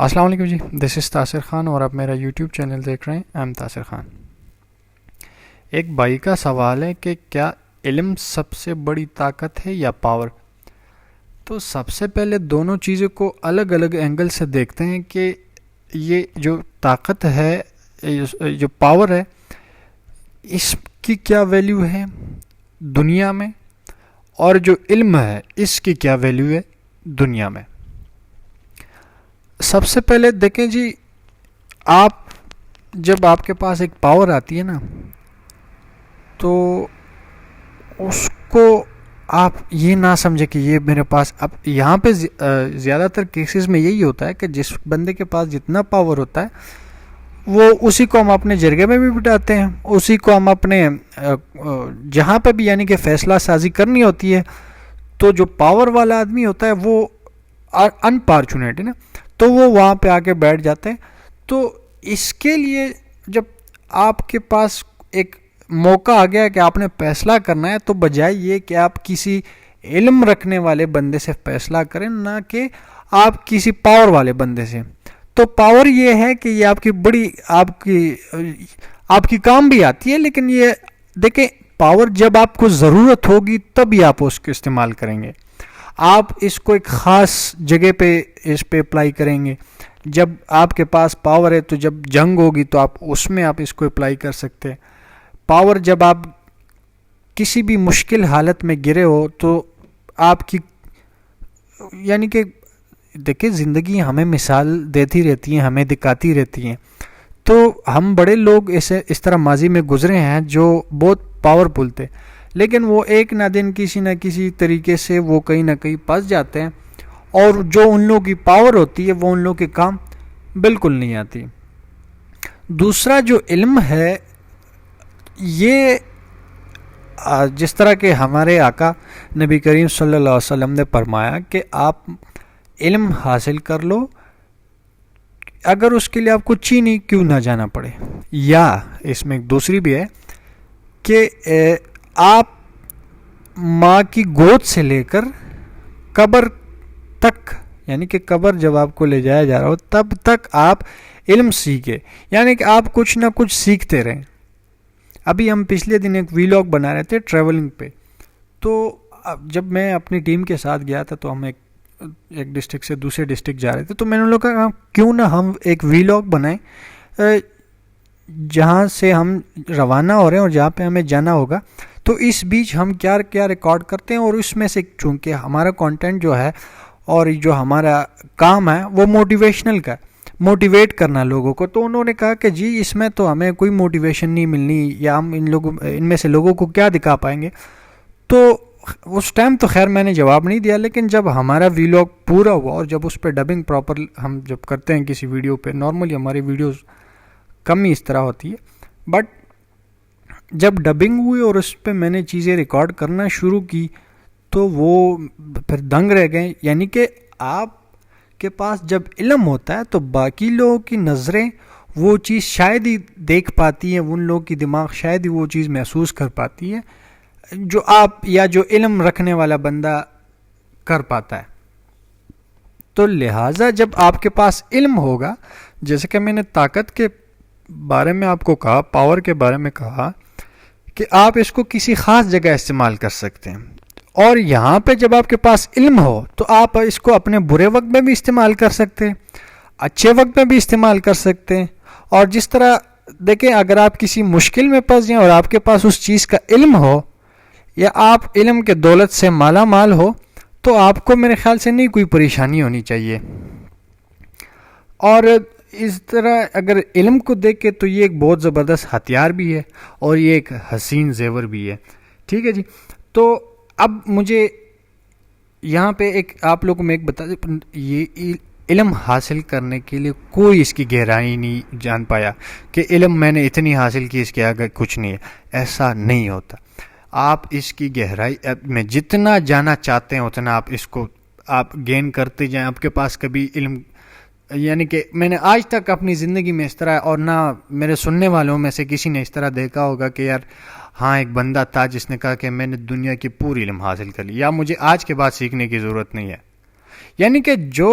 السلام علیکم جی، دس از تاثر خان اور آپ میرا یوٹیوب چینل دیکھ رہے ہیں ایم تاثر خان۔ ایک بھائی کا سوال ہے کہ کیا علم سب سے بڑی طاقت ہے یا پاور؟ تو سب سے پہلے دونوں چیزوں کو الگ الگ اینگل سے دیکھتے ہیں کہ یہ جو طاقت ہے، جو پاور ہے، اس کی کیا ویلیو ہے دنیا میں، اور جو علم ہے اس کی کیا ویلیو ہے دنیا میں۔ سب سے پہلے دیکھیں جی، جب آپ کے پاس ایک پاور آتی ہے نا، تو اس کو آپ یہ نہ سمجھے کہ یہ میرے پاس، اب یہاں پہ زیادہ تر کیسز میں یہی ہوتا ہے کہ جس بندے کے پاس جتنا پاور ہوتا ہے وہ اسی کو ہم اپنے جرگے میں بھی بٹھاتے ہیں، اسی کو ہم اپنے جہاں پہ بھی یعنی کہ فیصلہ سازی کرنی ہوتی ہے، تو جو پاور والا آدمی ہوتا ہے وہ انفارچونیٹ ہے نا، تو وہ وہاں پہ آ کے بیٹھ جاتے ہیں۔ تو اس کے لیے جب آپ کے پاس ایک موقع آ گیا کہ آپ نے فیصلہ کرنا ہے، تو بجائے یہ کہ آپ کسی علم رکھنے والے بندے سے فیصلہ کریں، نہ کہ آپ کسی پاور والے بندے سے۔ تو پاور یہ ہے کہ یہ آپ کی بڑی آپ کی کام بھی آتی ہے، لیکن یہ دیکھیں، پاور جب آپ کو ضرورت ہوگی تبھی آپ اس کو استعمال کریں گے۔ آپ اس کو ایک خاص جگہ پہ اس پہ اپلائی کریں گے۔ جب آپ کے پاس پاور ہے تو جب جنگ ہوگی تو اس میں آپ اس کو اپلائی کر سکتے ہیں۔ پاور جب آپ کسی بھی مشکل حالت میں گرے ہو تو آپ کی یعنی کہ دیکھیں، زندگی ہمیں مثال دیتی رہتی ہیں، ہمیں دکھاتی رہتی ہیں۔ تو ہم بڑے لوگ اس طرح ماضی میں گزرے ہیں جو بہت پاورفل تھے، لیکن وہ ایک نہ دن کسی نہ کسی طریقے سے وہ کہیں نہ کہیں پھنس جاتے ہیں، اور جو ان لوگوں کی پاور ہوتی ہے وہ ان لوگوں کے کام بالکل نہیں آتی۔ دوسرا جو علم ہے، یہ جس طرح کہ ہمارے آقا نبی کریم صلی اللہ علیہ وسلم نے فرمایا کہ آپ علم حاصل کر لو، اگر اس کے لیے آپ کو چینی کیوں نہ جانا پڑے۔ یا اس میں ایک دوسری بھی ہے کہ آپ ماں کی گود سے لے کر قبر تک، یعنی کہ قبر جب آپ کو لے جایا جا رہا ہو تب تک آپ علم سیکھے، یعنی کہ آپ کچھ نہ کچھ سیکھتے رہیں۔ ابھی ہم پچھلے دن ایک ویلاگ بنا رہے تھے ٹریولنگ پہ، تو جب میں اپنی ٹیم کے ساتھ گیا تھا تو ہم ایک ڈسٹرکٹ سے دوسرے ڈسٹرکٹ جا رہے تھے، تو میں نے ان لوگوں کا کہا کیوں نہ ہم ایک ویلاگ بنائیں جہاں سے ہم روانہ ہو رہے ہیں اور جہاں پہ ہمیں جانا ہوگا، تو اس بیچ ہم کیا کیا ریکارڈ کرتے ہیں، اور اس میں سے چونکہ ہمارا کانٹینٹ جو ہے اور جو ہمارا کام ہے وہ موٹیویشنل کا، موٹیویٹ کرنا لوگوں کو۔ تو انہوں نے کہا کہ جی اس میں تو ہمیں کوئی موٹیویشن نہیں ملنی، یا ہم ان میں سے لوگوں کو کیا دکھا پائیں گے۔ تو اس ٹائم تو خیر میں نے جواب نہیں دیا، لیکن جب ہمارا ویلاگ پورا ہوا اور جب اس پہ ڈبنگ پراپر ہم جب کرتے ہیں کسی ویڈیو پہ، نارملی ہماری ویڈیوز کم ہی اس طرح ہوتی ہے، بٹ جب ڈبنگ ہوئی اور اس پہ میں نے چیزیں ریکارڈ کرنا شروع کی تو وہ پھر دنگ رہ گئے۔ یعنی کہ آپ کے پاس جب علم ہوتا ہے تو باقی لوگوں کی نظریں وہ چیز شاید ہی دیکھ پاتی ہیں، ان لوگوں کی دماغ شاید ہی وہ چیز محسوس کر پاتی ہے جو آپ یا جو علم رکھنے والا بندہ کر پاتا ہے۔ تو لہٰذا جب آپ کے پاس علم ہوگا، جیسے کہ میں نے طاقت کے بارے میں آپ کو کہا، پاور کے بارے میں کہا کہ آپ اس کو کسی خاص جگہ استعمال کر سکتے ہیں، اور یہاں پہ جب آپ کے پاس علم ہو تو آپ اس کو اپنے برے وقت میں بھی استعمال کر سکتے ہیں، اچھے وقت میں بھی استعمال کر سکتے ہیں۔ اور جس طرح دیکھیں، اگر آپ کسی مشکل میں پھنس جائیں اور آپ کے پاس اس چیز کا علم ہو، یا آپ علم کے دولت سے مالا مال ہو، تو آپ کو میرے خیال سے نہیں کوئی پریشانی ہونی چاہیے۔ اور اس طرح اگر علم کو دیکھیں تو یہ ایک بہت زبردست ہتھیار بھی ہے اور یہ ایک حسین زیور بھی ہے۔ ٹھیک ہے جی، تو اب مجھے یہاں پہ آپ لوگوں میں ایک بتا دیں، یہ علم حاصل کرنے کے لیے کوئی اس کی گہرائی نہیں جان پایا کہ علم میں نے اتنی حاصل کی، اس کے آگے کچھ نہیں ہے، ایسا نہیں ہوتا۔ آپ اس کی گہرائی میں جتنا جانا چاہتے ہیں اتنا آپ اس کو آپ گین کرتے جائیں۔ آپ کے پاس کبھی علم، یعنی کہ میں نے آج تک اپنی زندگی میں اس طرح، اور نہ میرے سننے والوں میں سے کسی نے اس طرح دیکھا ہوگا کہ یار ہاں ایک بندہ تھا جس نے کہا کہ میں نے دنیا کی پوری علم حاصل کر لی، یا مجھے آج کے بعد سیکھنے کی ضرورت نہیں ہے۔ یعنی کہ جو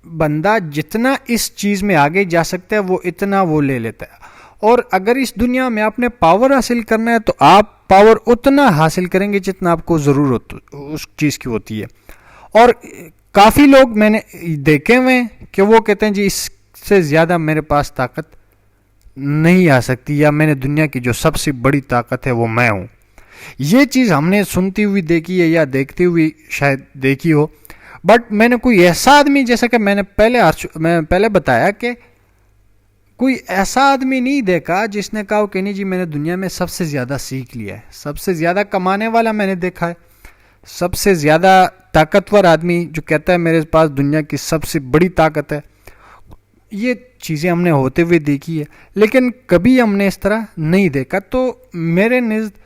بندہ جتنا اس چیز میں آگے جا سکتا ہے وہ اتنا وہ لے لیتا ہے. اور اگر اس دنیا میں آپ نے پاور حاصل کرنا ہے تو آپ پاور اتنا حاصل کریں گے جتنا آپ کو ضرورت اس چیز کی ہوتی ہے. اور کافی لوگ میں نے دیکھے ہوئے ہیں کہ وہ کہتے ہیں جی اس سے زیادہ میرے پاس طاقت نہیں آ سکتی, یا میں نے دنیا کی جو سب سے بڑی طاقت ہے وہ میں ہوں. یہ چیز ہم نے سنتی ہوئی دیکھی ہے یا دیکھتی ہوئی شاید دیکھی ہو, بٹ میں نے کوئی ایسا آدمی, جیسا کہ میں نے پہلے بتایا کہ کوئی ایسا آدمی نہیں دیکھا جس نے کہا کہ نہیں جی میں نے دنیا میں سب سے زیادہ سیکھ لیا ہے, سب سے زیادہ کمانے والا میں نے دیکھا ہے, سب سے زیادہ طاقتور آدمی جو کہتا ہے میرے پاس دنیا کی سب سے بڑی طاقت ہے. یہ چیزیں ہم نے ہوتے ہوئے دیکھی ہے, لیکن کبھی ہم نے اس طرح نہیں دیکھا. تو میرے نزد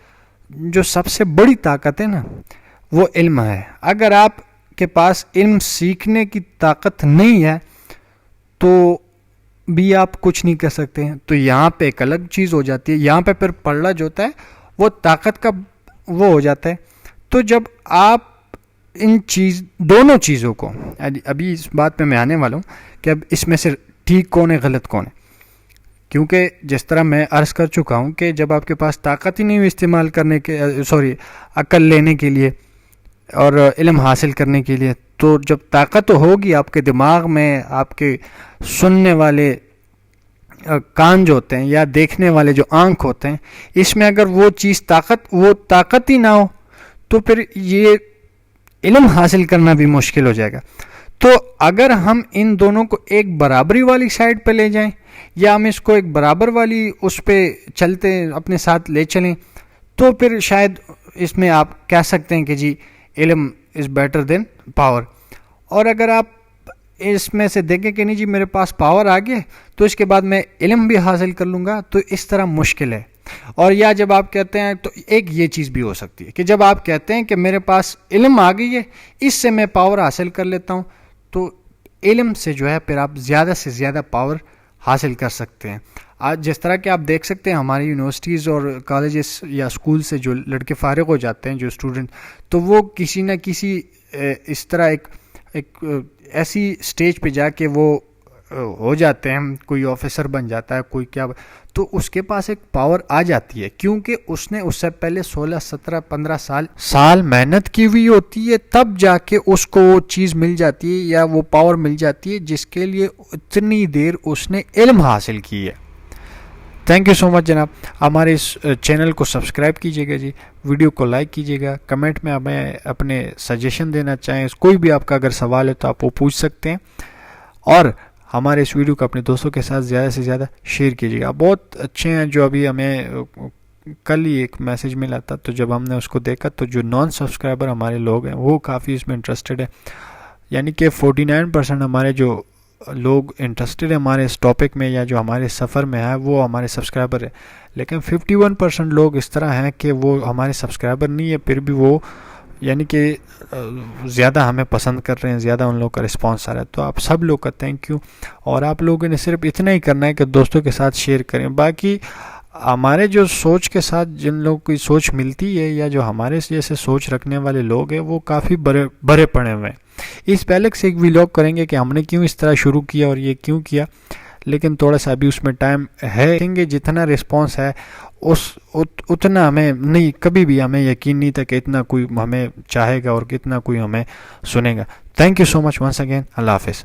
جو سب سے بڑی طاقت ہے نا وہ علم ہے. اگر آپ کے پاس علم سیکھنے کی طاقت نہیں ہے تو بھی آپ کچھ نہیں کر سکتے ہیں. تو یہاں پہ ایک الگ چیز ہو جاتی ہے, یہاں پہ پھر پڑھنا جو ہوتا ہے وہ طاقت کا وہ ہو جاتا ہے. تو جب آپ دونوں چیزوں کو, ابھی اس بات پہ میں آنے والا ہوں کہ اب اس میں سے ٹھیک کون ہے غلط کون ہے, کیونکہ جس طرح میں عرض کر چکا ہوں کہ جب آپ کے پاس طاقت ہی نہیں ہوئی استعمال کرنے کے عقل لینے کے لیے اور علم حاصل کرنے کے لیے, تو جب طاقت ہوگی آپ کے دماغ میں, آپ کے سننے والے کان جو ہوتے ہیں یا دیکھنے والے جو آنکھ ہوتے ہیں, اس میں اگر وہ چیز وہ طاقت ہی نہ ہو تو پھر یہ علم حاصل کرنا بھی مشکل ہو جائے گا. تو اگر ہم ان دونوں کو ایک برابری والی سائڈ پہ لے جائیں, یا ہم اس کو ایک برابر والی اس پہ چلتے اپنے ساتھ لے چلیں, تو پھر شاید اس میں آپ کہہ سکتے ہیں کہ جی علم از بیٹر دین پاور. اور اگر آپ اس میں سے دیکھیں کہ نہیں جی میرے پاس پاور آ گیا تو اس کے بعد میں علم بھی حاصل کر لوں گا, تو اس طرح مشکل ہے. اور یا جب آپ کہتے ہیں, تو ایک یہ چیز بھی ہو سکتی ہے کہ جب آپ کہتے ہیں کہ میرے پاس علم آ گئی ہے, اس سے میں پاور حاصل کر لیتا ہوں, تو علم سے جو ہے پھر آپ زیادہ سے زیادہ پاور حاصل کر سکتے ہیں. آج جس طرح کہ آپ دیکھ سکتے ہیں ہماری یونیورسٹیز اور کالجز یا اسکول سے جو لڑکے فارغ ہو جاتے ہیں, جو اسٹوڈنٹ, تو وہ کسی نہ کسی اس طرح ایک ایسی سٹیج پہ جا کے وہ ہو جاتے ہیں, کوئی آفیسر بن جاتا ہے, کوئی کیا, تو اس کے پاس ایک پاور آ جاتی ہے کیونکہ اس نے اس سے پہلے 16 17 15 سال محنت کی ہوئی ہوتی ہے, تب جا کے اس کو وہ چیز مل جاتی ہے یا وہ پاور مل جاتی ہے جس کے لیے اتنی دیر اس نے علم حاصل کی ہے. تھینک یو سو مچ جناب. ہمارے اس چینل کو سبسکرائب کیجیے گا جی, ویڈیو کو لائک کیجیے گا, کمنٹ میں ہمیں اپنے سجیشن دینا چاہیں, کوئی بھی آپ کا اگر سوال ہے تو آپ وہ پوچھ سکتے ہیں, اور ہمارے اس ویڈیو کو اپنے دوستوں کے ساتھ زیادہ سے زیادہ شیئر کیجیے گا. بہت اچھے ہیں جو ابھی ہمیں کل ہی ایک میسیج ملا تھا, تو جب ہم نے اس کو دیکھا تو جو نان سبسکرائبر ہمارے لوگ ہیں وہ کافی اس میں انٹرسٹڈ ہے, یعنی کہ 49% ہمارے جو لوگ انٹرسٹڈ ہیں ہمارے اس ٹاپک میں یا جو ہمارے سفر میں ہے وہ ہمارے سبسکرائبر ہیں, لیکن 51% لوگ اس طرح ہیں کہ وہ ہمارے سبسکرائبر نہیں ہے, پھر بھی وہ یعنی کہ زیادہ ہمیں پسند کر رہے ہیں, زیادہ ان لوگوں کا رسپانس آ رہا ہے. تو آپ سب لوگ کا تھینک یو, اور آپ لوگوں نے صرف اتنا ہی کرنا ہے کہ دوستوں کے ساتھ شیئر کریں. باقی ہمارے جو سوچ کے ساتھ جن لوگوں کی سوچ ملتی ہے یا جو ہمارے جیسے سوچ رکھنے والے لوگ ہیں وہ کافی بڑے پڑے ہوئے ہیں. اس پہلے سے ایک ویلاگ کریں گے کہ ہم نے کیوں اس طرح شروع کیا اور یہ کیوں کیا, لیکن تھوڑا سا ابھی اس میں ٹائم ہے. جتنا رسپانس ہے اتنا ہمیں نہیں, کبھی بھی ہمیں یقین نہیں تھا کہ اتنا کوئی ہمیں چاہے گا اور کتنا کوئی ہمیں سنے گا. Thank you so much once again. اللہ حافظ.